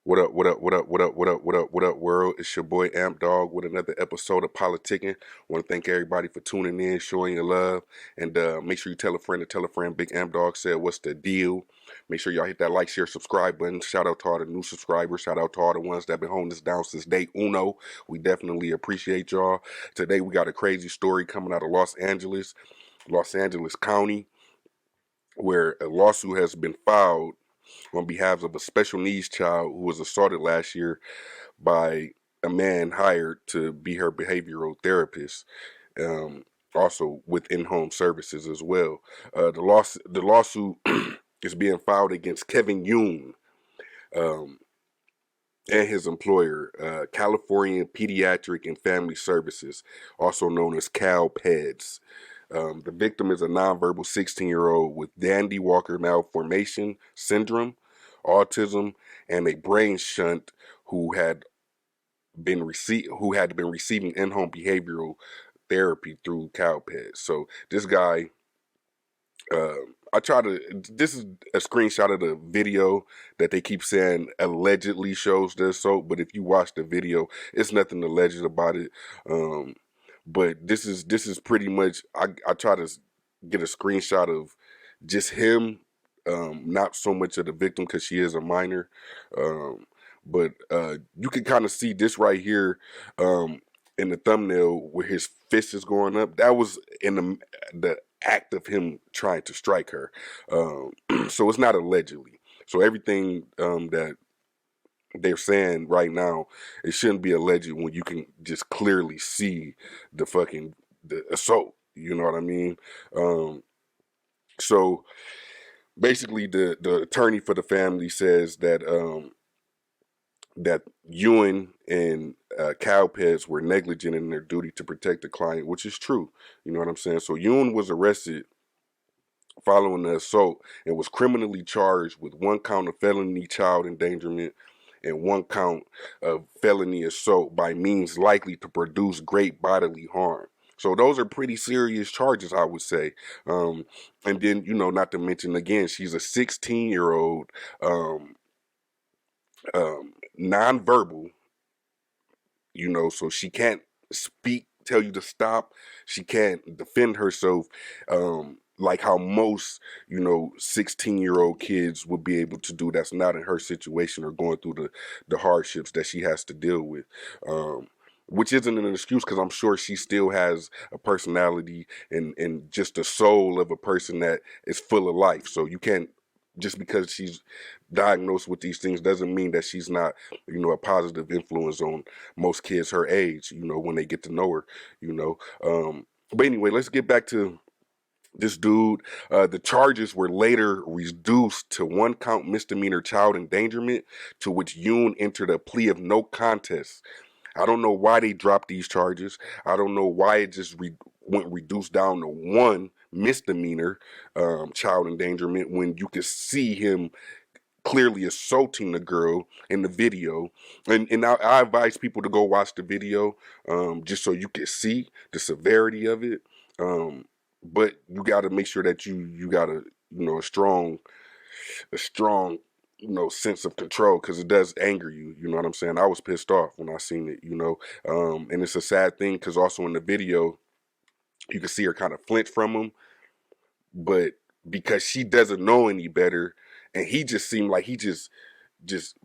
What up, what up, what up, what up, what up, what up, what up, world? It's your boy Amp Dog with another episode of Politickin. Want to thank everybody for tuning in, showing your love, and make sure you tell a friend to tell a friend. Big Amp Dog said, what's the deal? Make sure y'all hit that like, share, subscribe button. Shout out to all the new subscribers. Shout out to all the ones that been holding us down since day uno. We definitely appreciate y'all. Today we got a crazy story coming out of Los Angeles County, where a lawsuit has been filed on behalf of a special needs child who was assaulted last year by a man hired to be her behavioral therapist, um, also with in-home services as well. The lawsuit is being filed against Kevin Yoon um, and his employer, California Pediatric and Family Services, also known as CalPEDS. The victim is a nonverbal 16-year-old with Dandy Walker malformation syndrome, autism, and a brain shunt who had been receiving in-home behavioral therapy through CalPEDS. So this guy, uh, this is a screenshot of the video that they keep saying allegedly shows this. So, but if you watch the video, it's nothing alleged about it. Um, but this is pretty much, I try to get a screenshot of just him, not so much of the victim because she is a minor. Um, but you can kind of see this right here in the thumbnail where his fist is going up. That was in the act of him trying to strike her. So it's not allegedly. So everything that they're saying right now, it shouldn't be alleged when you can just clearly see the assault. You know what I mean? Um, so basically, the attorney for the family says that Ewan and Cowpets were negligent in their duty to protect the client, which is true. You know what I'm saying? So Ewan was arrested following the assault and was criminally charged with one count of felony child endangerment and one count of felony assault by means likely to produce great bodily harm. So those are pretty serious charges, I would say. And then, not to mention again, she's a 16-year-old, nonverbal, so she can't speak, tell you to stop. She can't defend herself, like how most, 16-year-old kids would be able to do that's not in her situation or going through the hardships that she has to deal with. Which isn't an excuse because I'm sure she still has a personality and just the soul of a person that is full of life. So you can't, just because she's diagnosed with these things doesn't mean that she's not, a positive influence on most kids her age, when they get to know her, you know. But anyway, let's get back to this dude. The charges were later reduced to one count misdemeanor child endangerment, to which Yoon entered a plea of no contest. I don't know why they dropped these charges. I don't know why it just went reduced down to one misdemeanor child endangerment when you could see him clearly assaulting the girl in the video. And I advise people to go watch the video, just so you can see the severity of it. But you got to make sure that you got a strong sense of control, because it does anger you. You know what I'm saying? I was pissed off when I seen it. And it's a sad thing because also in the video you can see her kind of flinch from him, but because she doesn't know any better, and he just seemed like he just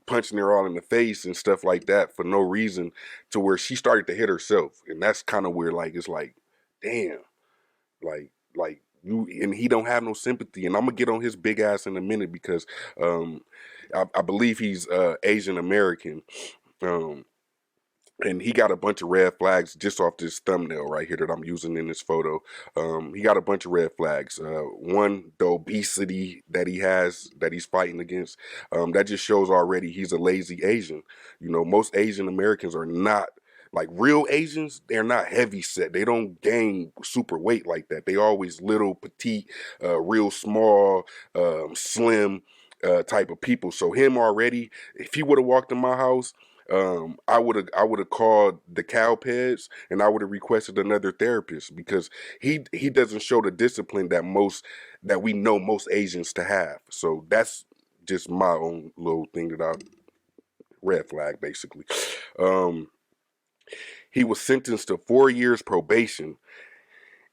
punching her all in the face and stuff like that for no reason, to where she started to hit herself. And that's kind of where, like, it's like, damn, like you, and he don't have no sympathy. And I'm gonna get on his big ass in a minute because um I believe he's Asian American. um and he got a bunch of red flags just off this thumbnail right here that I'm using in this photo. He got a bunch of red flags. One, the obesity that he has, that he's fighting against. That just shows already he's a lazy Asian. Most Asian Americans are not like real Asians. They're not heavy set. They don't gain super weight like that. They always little, petite, real small, slim type of people. So him already, if he would have walked in my house, I would have called the Cowpeds and I would have requested another therapist, because he doesn't show the discipline that we know most Asians to have. So that's just my own little thing that I Red flag, basically. Um, he was sentenced to 4 years probation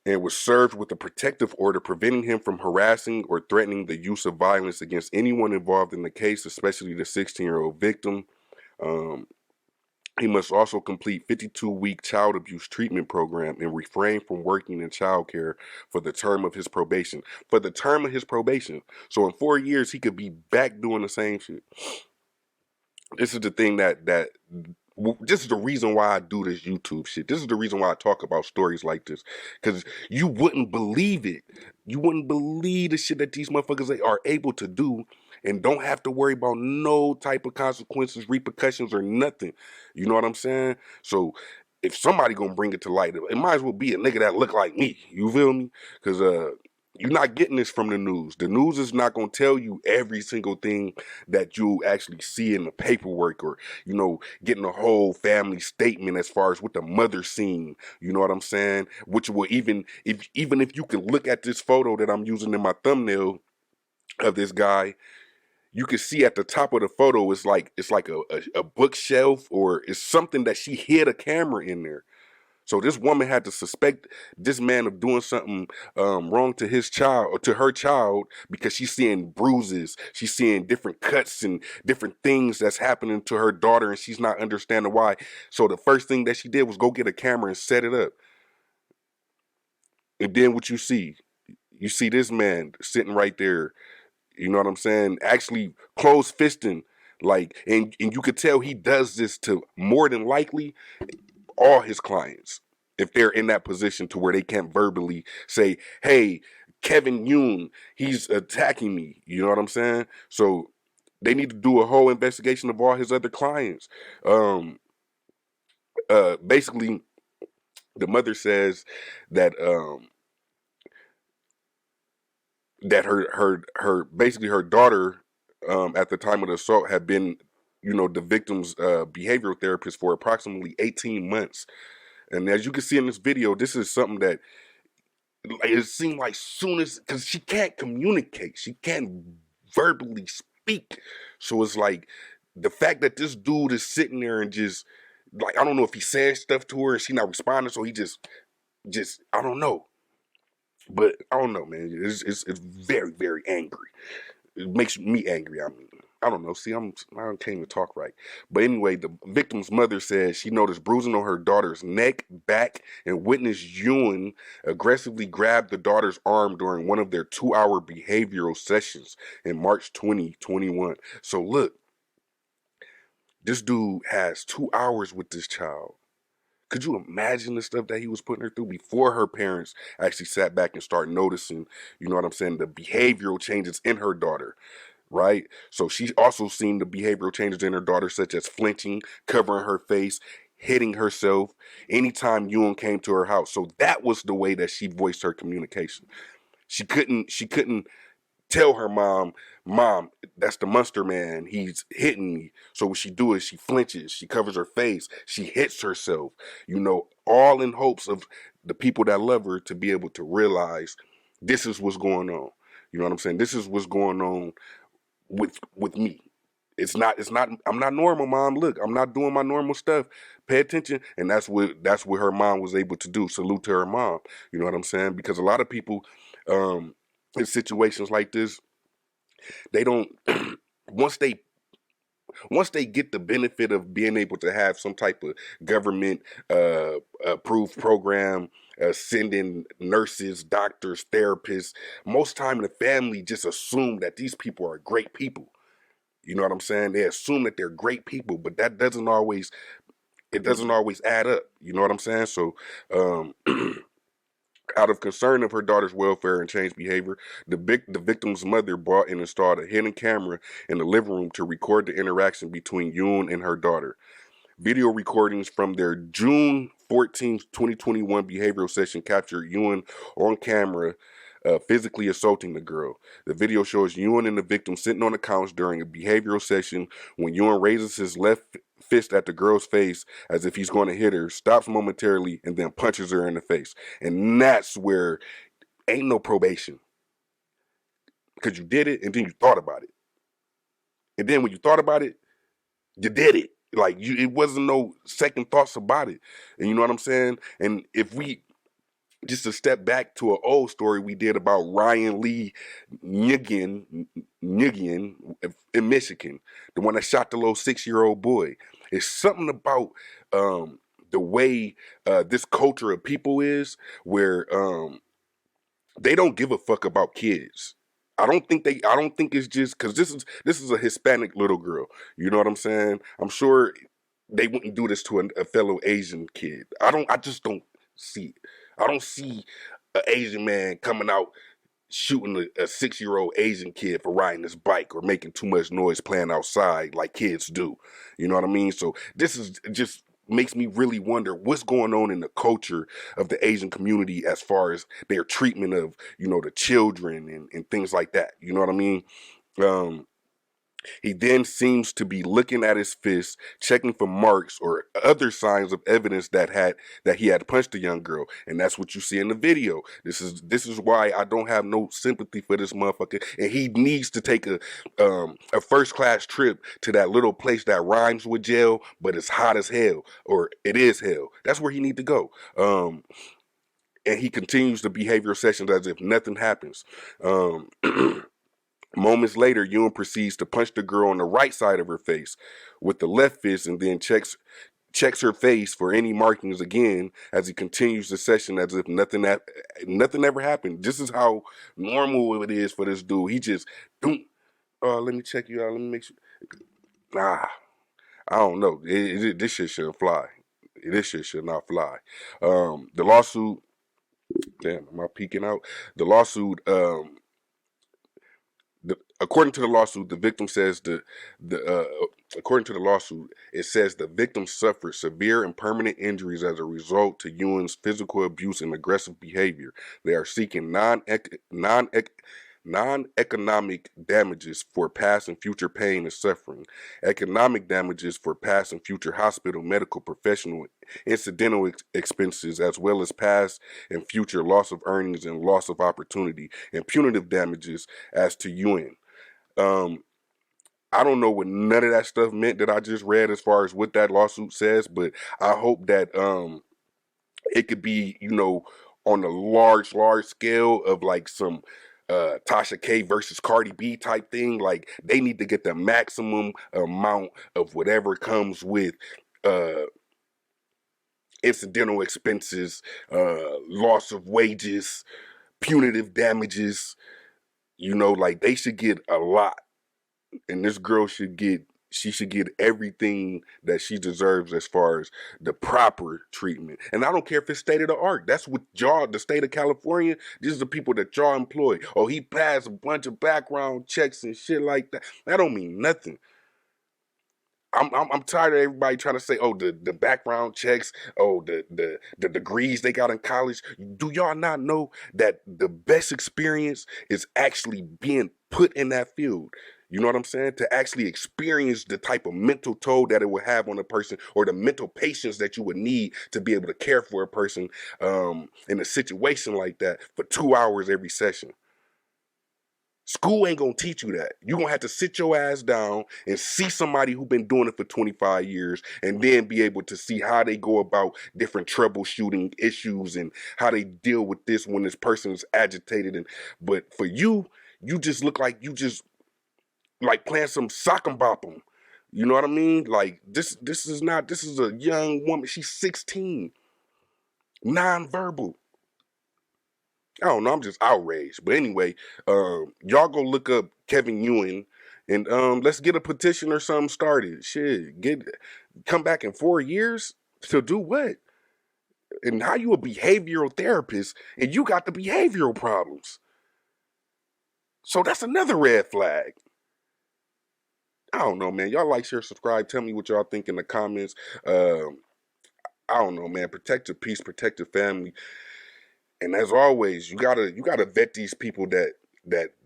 and was served with a protective order preventing him from harassing or threatening the use of violence against anyone involved in the case, especially the 16-year-old victim. Um, he must also complete 52-week child abuse treatment program and refrain from working in childcare for the term of his probation. For the term of his probation. So in 4 years, he could be back doing the same shit. This is the thing this is the reason why I do this YouTube shit. This is the reason why I talk about stories like this. Because you wouldn't believe it. You wouldn't believe the shit that these motherfuckers are able to do and don't have to worry about no type of consequences, repercussions, or nothing. You know what I'm saying? So if somebody gonna bring it to light, it might as well be a nigga that look like me. You feel me? Because you're not getting this from the news. The news is not gonna tell you every single thing that you actually see in the paperwork, or getting a whole family statement as far as what the mother seen. You know what I'm saying? Which will even if you can look at this photo that I'm using in my thumbnail of this guy, you can see at the top of the photo it's like a bookshelf, or it's something that she hid a camera in there. So this woman had to suspect this man of doing something wrong to his child or to her child, because she's seeing bruises, she's seeing different cuts and different things that's happening to her daughter, and she's not understanding why. So the first thing that she did was go get a camera and set it up. And then what you see this man sitting right there. You know what I'm saying? Actually, close fisting, and you could tell he does this to more than likely all his clients, if they're in that position to where they can't verbally say, hey, Kevin Yoon, he's attacking me. You know what I'm saying? So they need to do a whole investigation of all his other clients. Basically, the mother says that her basically her daughter, at the time of the assault, had been the victim's behavioral therapist for approximately 18 months. And as you can see in this video, this is something that, it seemed like, soon as, because she can't communicate, she can't verbally speak. So it's like the fact that this dude is sitting there and just, like, I don't know if he said stuff to her and she not responding, so he just I don't know. But I don't know, man. It's very, very angry. It makes me angry. I mean, I don't know. See, I can't even talk right. But anyway, the victim's mother says she noticed bruising on her daughter's neck, back, and witnessed Ewan aggressively grab the daughter's arm during one of their 2-hour behavioral sessions in March 2021. So look, this dude has 2 hours with this child. Could you imagine the stuff that he was putting her through before her parents actually sat back and started noticing, you know what I'm saying, the behavioral changes in her daughter, right? So she's also seen the behavioral changes in her daughter, such as flinching, covering her face, hitting herself anytime Ewan came to her house. So that was the way that she voiced her communication. She couldn't tell her mom, that's the monster man, he's hitting me. So what she do is she flinches, she covers her face, she hits herself, all in hopes of the people that love her to be able to realize this is what's going on. You know what I'm saying? This is what's going on with me. It's not I'm not normal, mom. Look, I'm not doing my normal stuff. Pay attention. And that's what her mom was able to do. Salute to her mom. You know what I'm saying? Because a lot of people, in situations like this, they don't once they once they get the benefit of being able to have some type of government approved program, sending nurses, doctors, therapists, most time the family just assume that these people are great people. You know what I'm saying? They assume that they're great people, but that doesn't always add up. You know what I'm saying? So um out of concern of her daughter's welfare and changed behavior, the victim's mother bought and installed a hidden camera in the living room to record the interaction between Yoon and her daughter. Video recordings from their June 14th, 2021 behavioral session captured Ewan on camera physically assaulting the girl. The video shows Ewan and the victim sitting on the couch during a behavioral session when Ewan raises his left fist at the girl's face as if he's going to hit her, stops momentarily, and then punches her in the face. And that's where ain't no probation. Because you did it and then you thought about it. And then when you thought about it, You did it. Like it wasn't no second thoughts about it. And you know what I'm saying? And if we just to step back to an old story we did about Ryan Lee Nyigian in Michigan, the one that shot the little 6-year-old boy. It's something about the way this culture of people is, where they don't give a fuck about kids. I don't think it's just because this is a Hispanic little girl. You know what I'm saying? I'm sure they wouldn't do this to a fellow Asian kid. I just don't see it. I don't see an Asian man coming out shooting a 6-year-old Asian kid for riding his bike or making too much noise playing outside like kids do. You know what I mean? So this is just makes me really wonder what's going on in the culture of the Asian community as far as their treatment of, the children and things like that. You know what I mean? Um, he then seems to be looking at his fist, checking for marks or other signs of evidence that he had punched the young girl, and that's what you see in the video. This is why I don't have no sympathy for this motherfucker, and he needs to take a first class trip to that little place that rhymes with jail, but it's hot as hell, or it is hell. That's where he need to go. And he continues the behavioral sessions as if nothing happens. Um, Moments later, Ewan proceeds to punch the girl on the right side of her face with the left fist and then checks her face for any markings again as he continues the session as if nothing ever happened. This is how normal it is for this dude. He just, let me check you out. Let me make sure. Nah, I don't know. This shit shouldn't fly. This shit should not fly. The lawsuit, damn, am I peeking out? The lawsuit, according to the lawsuit, the victim says the according to the lawsuit, it says the victim suffered severe and permanent injuries as a result to Ewan's physical abuse and aggressive behavior. They are seeking non-economic damages for past and future pain and suffering, economic damages for past and future hospital, medical, professional, incidental expenses, as well as past and future loss of earnings and loss of opportunity, and punitive damages as to Ewan. Um, I don't know what none of that stuff meant that I just read as far as what that lawsuit says, but I hope that it could be, on a large scale of like some Tasha K versus Cardi B type thing. Like they need to get the maximum amount of whatever comes with uh incidental expenses, loss of wages, punitive damages. Like they should get a lot, and this girl should get everything that she deserves as far as the proper treatment. And I don't care if it's state of the art. That's what y'all, the state of California, these are the people that y'all employ. Oh, he passed a bunch of background checks and shit like that. That don't mean nothing. I'm tired of everybody trying to say, oh, the background checks, oh, the degrees they got in college. Do y'all not know that the best experience is actually being put in that field? You know what I'm saying? To actually experience the type of mental toll that it would have on a person, or the mental patience that you would need to be able to care for a person in a situation like that for 2 hours every session. School ain't gonna teach you that. You're gonna have to sit your ass down and see somebody who been doing it for 25 years and then be able to see how they go about different troubleshooting issues and how they deal with this when this person is agitated. But for you, you just look like you just like playing some sock and bop 'em. You know what I mean? Like this is a young woman. She's 16, nonverbal. I don't know. I'm just outraged. But anyway, y'all go look up Kevin Ewing, and let's get a petition or something started. Shit, come back in 4 years to do what? And how you a behavioral therapist and you got the behavioral problems? So that's another red flag. I don't know, man. Y'all like, share, subscribe. Tell me what y'all think in the comments. I don't know, man. Protect your peace, protect your family. And as always, you gotta vet these people that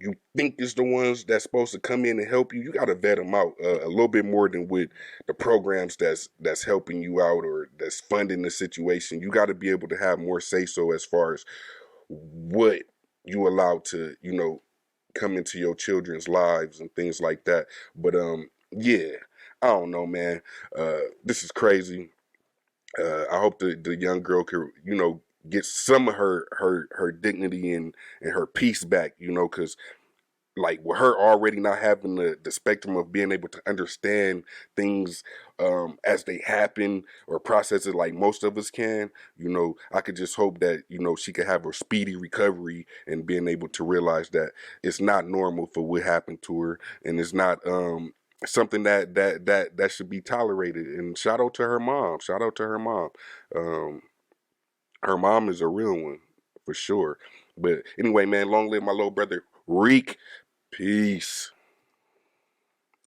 you think is the ones that's supposed to come in and help you. You gotta vet them out a little bit more than with the programs that's helping you out or that's funding the situation. You got to be able to have more say so as far as what you allow to come into your children's lives and things like that. But yeah. I don't know, man. This is crazy. I hope the young girl could, get some of her dignity and her peace back, because like with her already not having the spectrum of being able to understand things as they happen or process it like most of us can, I could just hope that, she could have a speedy recovery and being able to realize that it's not normal for what happened to her, and it's not something that should be tolerated. And shout out to her mom. Shout out to her mom. Um, Her mom is a real one for sure. But anyway, man, long live my little brother Reek. Peace.